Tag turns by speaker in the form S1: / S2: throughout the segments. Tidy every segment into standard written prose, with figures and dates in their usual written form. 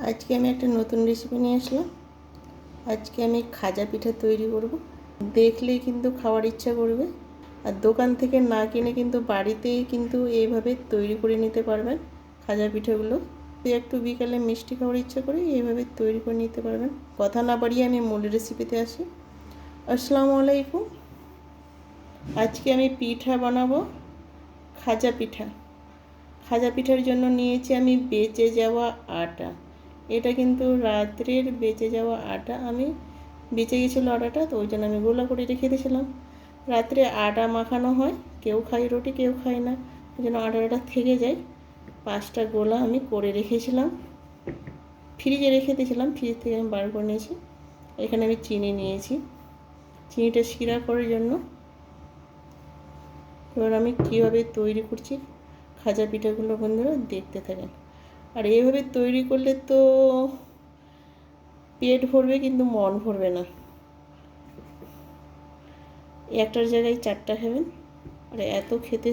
S1: আজকে আমি একটা নতুন রেসিপি নিয়ে আসলাম। আজকে আমি খাজা পিঠা তৈরি করব। দেখলেই কিন্তু খাওয়ার ইচ্ছা করবে। আর দোকান থেকে না কিনে কিন্তু বাড়িতেই কিন্তু এইভাবে তৈরি করে নিতে পারবেন খাজা পিঠাগুলো। যদি একটু বিকালে মিষ্টি খাওয়ার ইচ্ছা করে এইভাবে তৈরি করে নিতে পারবেন। কথা না বাড়িয়ে আমি মূল রেসিপিতে আসি। আসসালামু আলাইকুম। আজকে আমি পিঠা বানাবো, খাজা পিঠা। খাজা পিঠার জন্য নিয়েছি আমি বেঁচে যাওয়া আটা। এটা কিন্তু রাত্রের বেঁচে যাওয়া আটা, আমি বেঁচে গেছিলো আটাটা, তো ওই জন্য আমি গোলা করে রেখে দিয়েছিলাম। রাত্রে আটা মাখানো হয়, কেউ খায় রুটি, কেউ খায় না, ওই জন্য আটাটা থেকে যায়। 5টা গোলা আমি করে রেখেছিলাম, ফ্রিজে রেখে দিয়েছিলাম, ফ্রিজ থেকে আমি বার করে নিয়েছি। এখানে আমি চিনি নিয়েছি, চিনিটা শিরা করার জন্য। এবার আমি কীভাবে তৈরি করছি খাজা পিঠাগুলো বন্ধুরা দেখতে থাকেন। আর এইভাবে তৈরি করলে তো পেট ভরবে কিন্তু মন ভরবে না। একটার জায়গায় 4টা খাবেন, আর এত খেতে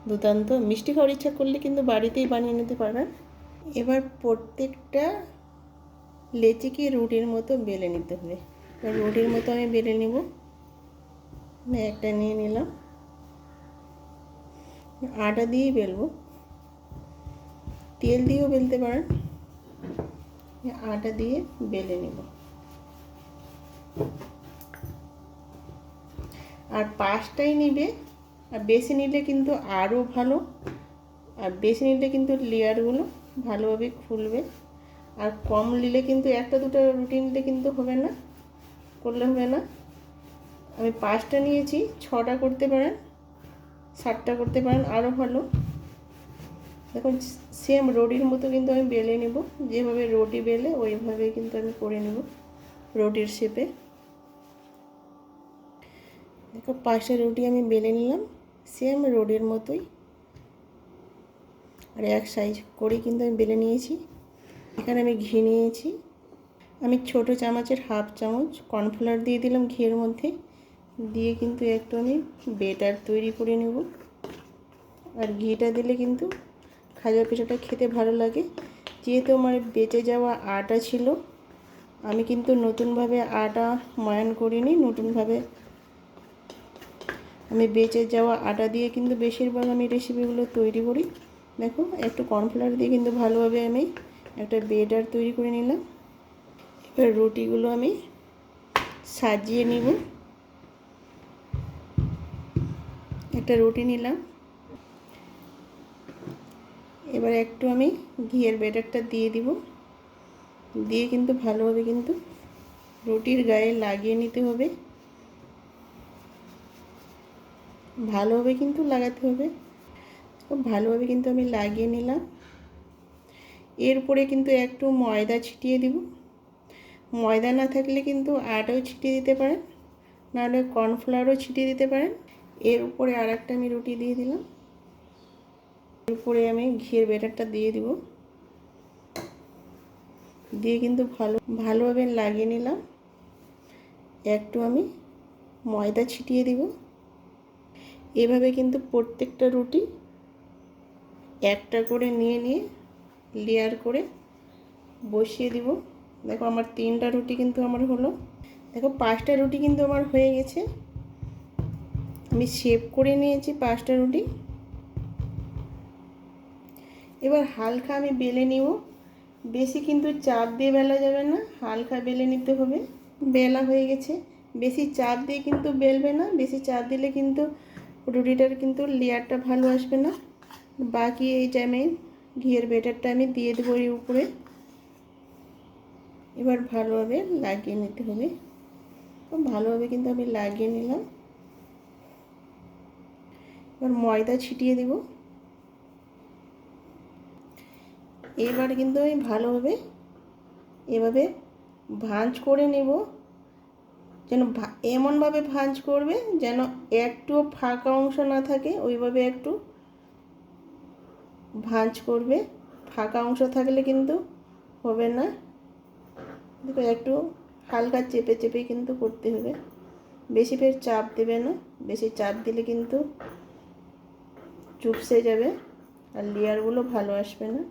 S1: দুর্দান্ত। মিষ্টি খাওয়ার ইচ্ছা করলে কিন্তু বাড়িতেই বানিয়ে নিতে পারবেন। এবার প্রত্যেকটা লেচিকে রুটির মতো বেলে নিতে হবে। এবার রুটির মতো আমি বেলে নেব। একটা নিয়ে নিলাম, আটা দিয়েই বেলবো, তেল দিয়েও বেলতে পারেন। আটা দিয়ে বেলে নেব। আর 5টাই নিবে, আর বেশি নিলে কিন্তু আরও ভালো। আর বেশি নিলে কিন্তু লেয়ারগুলো ভালোভাবে খুলবে। আর কম নিলে কিন্তু 1টা 2টা রুটি নিলে কিন্তু হবে না, করলে হবে না। আমি 5টা নিয়েছি, 6টা করতে পারেন, 7টা করতে পারেন, আরও ভালো। দেখুন সেম রুটির মতো কিন্তু আমি বেলে নেব, যেভাবে রুটি বেলে ওইভাবে কিন্তু আমি করে নেব রুটির শেপে। দেখো 5টা রুটি আমি বেলে নিলাম সেম রুটির মতোই, আর এক সাইজ করে কিন্তু আমি বেলে নিয়েছি। এখানে আমি ঘি নিয়েছি, আমি ছোট চামচের 1/2 চামচ কর্নফ্লাওয়ার দিয়ে দিলাম ঘিয়ের মধ্যে, দিয়ে কিন্তু একটু আমি বেটার তৈরি করে নেব। আর ঘিটা দিলে কিন্তু খাজা পিঠাটা খেতে ভালো লাগে। যেহেতু আমার বেঁচে যাওয়া আটা ছিল, আমি কিন্তু নতুনভাবে আটা ময়ান করিনি, নতুনভাবে আমি বেঁচে যাওয়া আটা দিয়ে কিন্তু বেশিরভাগ আমি রেসিপিগুলো তৈরি করি। দেখো একটু কর্নফ্লাওয়ার দিয়ে কিন্তু ভালোভাবে আমি একটা বেটার তৈরি করে নিলাম। এবার রুটিগুলো আমি সাজিয়ে নিব। একটা রুটি নিলাম, এবার একটু আমি ঘিয়ের বেটারটা দিয়ে দিব, দিয়ে কিন্তু ভালোভাবে কিন্তু রুটির গায়ে লাগিয়ে নিতে হবে। ভালোভাবে কিন্তু লাগাতে হবে, খুব ভালোভাবে কিন্তু আমি লাগিয়ে নিলাম। এরপরে কিন্তু একটু ময়দা ছিটিয়ে দিব। ময়দা না থাকলে কিন্তু আটাও ছিটিয়ে দিতে পারেন, নাহলে কর্নফ্লাওয়ারও ছিটিয়ে দিতে পারেন। এর উপরে আর একটা আমি রুটি দিয়ে দিলাম, এরপরে আমি ঘিয়ের বেটারটা দিয়ে দিব, দিয়ে কিন্তু ভালোভাবে লাগিয়ে নিলাম। একটু আমি ময়দা ছিটিয়ে দিব। এভাবে কিন্তু প্রত্যেকটা রুটি একটা করে নিয়ে নিয়ে লেয়ার করে বসিয়ে দিব। দেখো আমার 3টা রুটি কিন্তু আমার হলো। দেখো 5টা রুটি কিন্তু আমার হয়ে গেছে, আমি শেপ করে নিয়েছি 5টা রুটি। এবার হালকা আমি বেলে নিব, বেশি কিন্তু চাপ দিয়ে বেলা যাবে না, হালকা বেলে নিতে হবে। বেলা হয়ে গেছে, বেশি চাপ দিয়ে কিন্তু বেলবে না, বেশি চাপ দিলে কিন্তু রুটিটার কিন্তু লেয়ারটা ভালো আসবে না। বাকি এই টাইমে ঘিয়ের বেটারটা আমি দিয়ে দেবো এর উপরে। এবার ভালোভাবে লাগিয়ে নিতে হবে, ভালোভাবে কিন্তু আমি লাগিয়ে নিলাম। এবার ময়দা ছিটিয়ে দেব। এবার কিন্তু আমি ভালোভাবে এভাবে ভাঁজ করে নেব, যেন এমনভাবে ভাঁজ করবে যেন একটুও ফাঁকা অংশ না থাকে, ওইভাবে একটু ভাঁজ করবে। ফাঁকা অংশ থাকলে কিন্তু হবে না। দেখো একটু হালকা চেপে চেপে কিন্তু করতে হবে, বেশি ফের চাপ দেবে না, বেশি চাপ দিলে কিন্তু চুপসে যাবে আর লেয়ারগুলো ভালো আসবে না।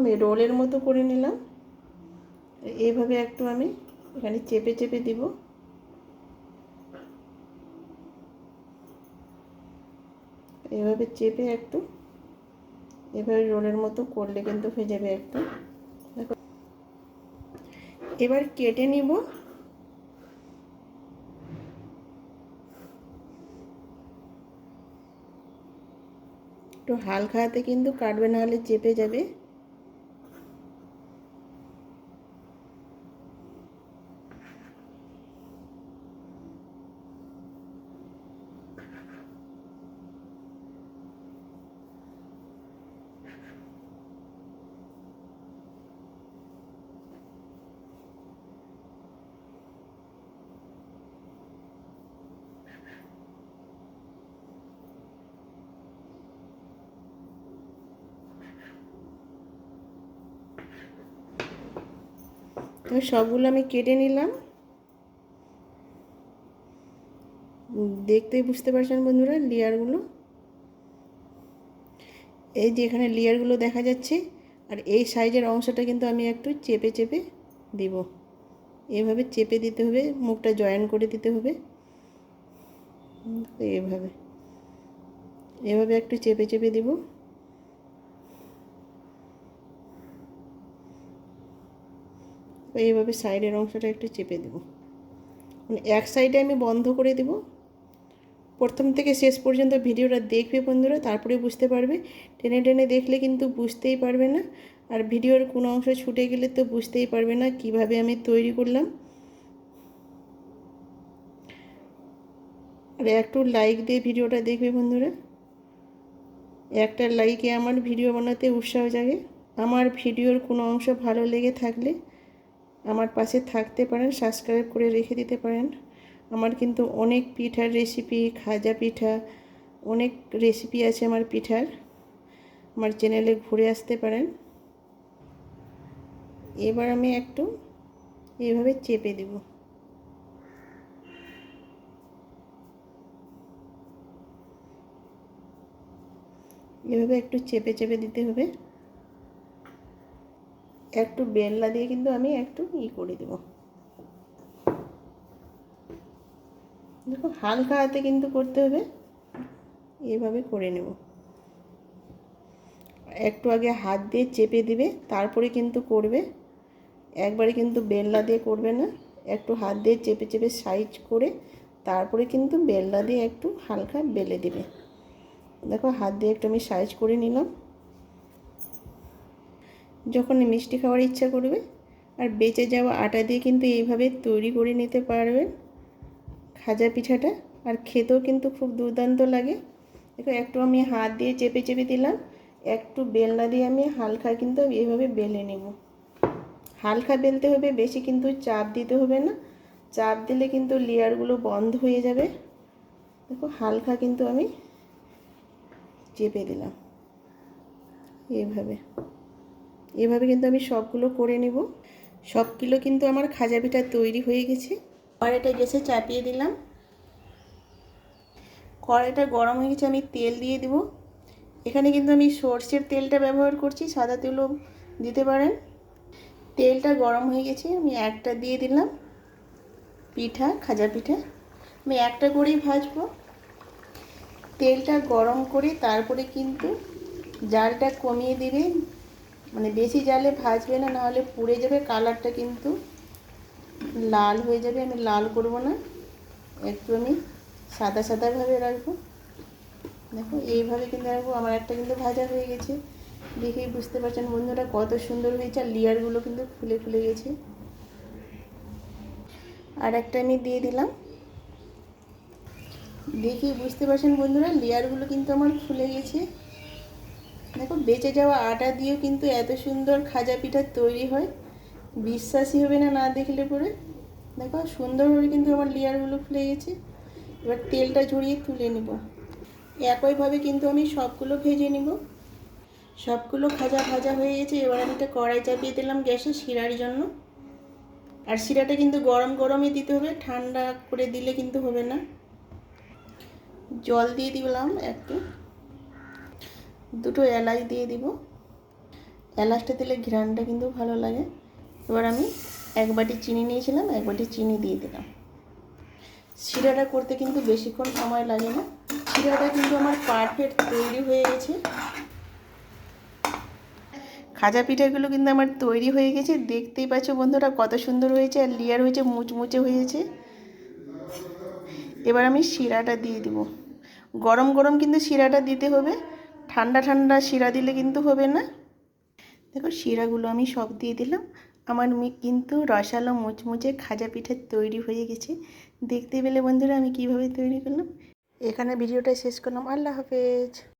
S1: আমি রোলের মতো করে নিলাম। এইভাবে একটু আমি এখানে চেপে চেপে দিব। এভাবে চেপে একটু এভাবে রোলের মতো করলে কিন্তু হয়ে যাবে একটু। দেখো এবার কেটে নিব। একটু হালকা হাতে কিন্তু কাটবে, না হলে চেপে যাবে। তো সবগুলো আমি কেটে নিলাম। দেখতেই বুঝতে পারছেন বন্ধুরা লেয়ারগুলো, এই যে এখানে লেয়ারগুলো দেখা যাচ্ছে। আর এই সাইজের অংশটা কিন্তু আমি একটু চেপে চেপে দিব। এভাবে চেপে দিতে হবে, মুখটা জয়েন করে দিতে হবে। এভাবে এভাবে একটু চেপে চেপে দিব। এইভাবে সাইডের অংশটা একটু চেপে দেব। মানে এক সাইডে আমি বন্ধ করে দেব। প্রথম থেকে শেষ পর্যন্ত ভিডিওটা দেখবে বন্ধুরা, তারপরে বুঝতে পারবে। টেনে টেনে দেখলে কিন্তু বুঝতেই পারবে না। আর ভিডিওর কোনো অংশ ছুটে গেলে তো বুঝতেই পারবে না কিভাবে আমি তৈরি করলাম। আর একটু লাইক দিয়ে ভিডিওটা দেখবে বন্ধুরা। একটা লাইকে আমার ভিডিও বানাতে উৎসাহ জাগে। আমার ভিডিওর কোনো অংশ ভালো লেগে থাকলে আমার পাশে থাকতে পারেন, সাবস্ক্রাইব করে রেখে দিতে পারেন। আমার কিন্তু অনেক পিঠার রেসিপি, খাজা পিঠা, অনেক রেসিপি আছে আমার পিঠার। আমার চ্যানেলে ঘুরে আসতে পারেন। এবার আমি একটু এইভাবে চেপে দেব। এভাবে একটু চেপে চেপে দিতে হবে। একটু বেলনা দিয়ে কিন্তু আমি একটু করে দেব। দেখো হালকা হাতে কিন্তু করতে হবে। এভাবে করে নেব। একটু আগে হাত দিয়ে চেপে দিবে, তারপরে কিন্তু করবে। একবারে কিন্তু বেলনা দিয়ে করবে না, একটু হাত দিয়ে চেপে চেপে সাইজ করে তারপরে কিন্তু বেলনা দিয়ে একটু হালকা বেলে দেবে। দেখো হাত দিয়ে একটু আমি সাইজ করে নিলাম। যখন মিষ্টি খাওয়ার ইচ্ছা করবে আর বেঁচে যাওয়া আটা দিয়ে কিন্তু এইভাবে তৈরি করে নিতে পারবেন খাজা পিঠাটা। আর খেতেও কিন্তু খুব দুর্দান্ত লাগে। দেখো একটু আমি হাত দিয়ে চেপে চেপে দিলাম, একটু বেলনা দিয়ে আমি হালকা কিন্তু এইভাবে বেলে নেব। হালকা বেলতে হবে, বেশি কিন্তু চাপ দিতে হবে না। চাপ দিলে কিন্তু লেয়ারগুলো বন্ধ হয়ে যাবে। দেখো হালকা কিন্তু আমি চেপে দিলাম। এভাবে কিন্তু আমি সবগুলো করে নেব। সবগুলো কিন্তু আমার খাজা পিঠা তৈরি হয়ে গেছে। কড়াইটা গ্যাসে চাপিয়ে দিলাম। কড়াইটা গরম হয়ে গেছে, আমি তেল দিয়ে দেব। এখানে কিন্তু আমি সর্ষের তেলটা ব্যবহার করছি, সাদা তেলও দিতে পারেন। তেলটা গরম হয়ে গেছে, আমি একটা দিয়ে দিলাম পিঠা, খাজা পিঠা। আমি একটা করেই ভাজবো। তেলটা গরম করে তারপরে কিন্তু জালটা কমিয়ে দিবে। মানে বেশি জালে ভাজবে না, নাহলে পুড়ে যাবে, কালারটা কিন্তু লাল হয়ে যাবে। আমি লাল করব না, একটু আমি সাদা সাদাভাবে রাখবো। দেখো এইভাবে কিন্তু রাখবো। আমার একটা কিন্তু ভাজা হয়ে গেছে, দেখেই বুঝতে পারছেন বন্ধুরা কত সুন্দর হয়েছে। আর লেয়ারগুলো কিন্তু ফুলে ফুলে গেছে। আর একটা আমি দিয়ে দিলাম, দেখেই বুঝতে পারছেন বন্ধুরা লেয়ারগুলো কিন্তু আমার ফুলে গেছে। দেখো বেঁচে যাওয়া আটা দিয়েও কিন্তু এত সুন্দর খাজা পিঠা তৈরি হয়, বিশ্বাসই হবে না না দেখলে পরে। দেখো সুন্দরভাবে কিন্তু আমার লেয়ারগুলো ফুলে গেছে। এবার তেলটা ঝরিয়ে তুলে নেব। একইভাবে কিন্তু আমি সবগুলো ভেজে নেব। সবগুলো খাজা ভাজা হয়ে গেছে। এবার আমি একটা কড়াই চাপিয়ে দিলাম গ্যাসে শিরার জন্য। আর শিরাটা কিন্তু গরম গরমই দিতে হবে, ঠান্ডা করে দিলে কিন্তু হবে না। জল দিয়ে দিলাম একটু, দুটো এলাচ দিয়ে দিব। এলাচটা দিলে ঘ্রাণটা কিন্তু ভালো লাগে। এবার আমি 1 বাটি চিনি নিয়েছিলাম, 1 বাটি চিনি দিয়ে দিলাম। শিরাটা করতে কিন্তু বেশিক্ষণ সময় লাগে না। শিরাটা কিন্তু আমার পারফেক্ট তৈরি হয়ে গেছে। খাজা পিঠাগুলো কিন্তু আমার তৈরি হয়ে গেছে। দেখতেই পাচ্ছ বন্ধুরা কত সুন্দর হয়েছে, আর লেয়ার হয়েছে, মুচমুচে হয়েছে। এবার আমি শিরাটা দিয়ে দিব। গরম গরম কিন্তু শিরাটা দিতে হবে, ঠান্ডা ঠান্ডা শিরা দিলে কিন্তু হবে না। দেখো শিরাগুলো আমি সব দিয়ে দিলাম। আমার কিন্তু রসালো মুচমুচে খাজা পিঠা তৈরি হয়ে গেছে। দেখতে পেলে বন্ধুরা আমি কিভাবে তৈরি করলাম। এখানে ভিডিওটা শেষ করলাম। আল্লাহ হাফেজ।